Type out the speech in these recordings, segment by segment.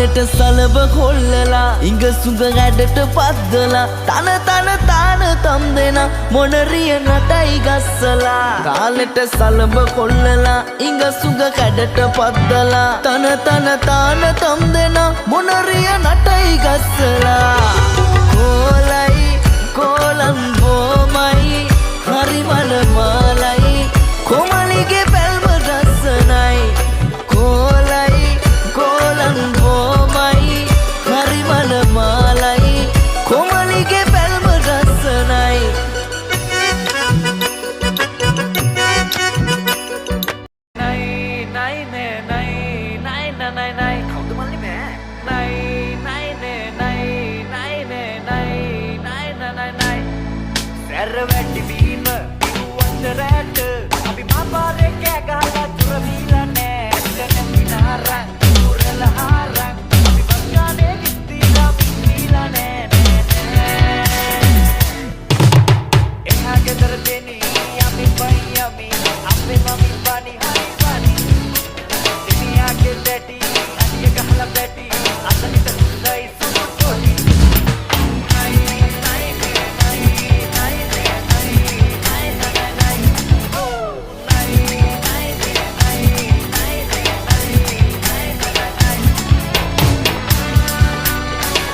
කාලෙට සලබ කොල්ලලා ඉඟ සුඟ ඇඩට පද්දලා තන තම් දෙනා මොනරිය නටයි ගස්සලා කාලෙට සලබ කොල්ලලා ඉඟ සුඟ ඇඩට පද්දලා තන තම් දෙනා මොනරිය නටයි ගස්සලා කොලයි කොලම් බොමයි හරි මනමාලයි කොමලිගේ පැල්ම රසනයි කොලයි කොලම් බොමයි හරි මනමාලයි කොමලිගේ පැල්ම රසනයි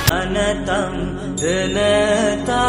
Anatang deneta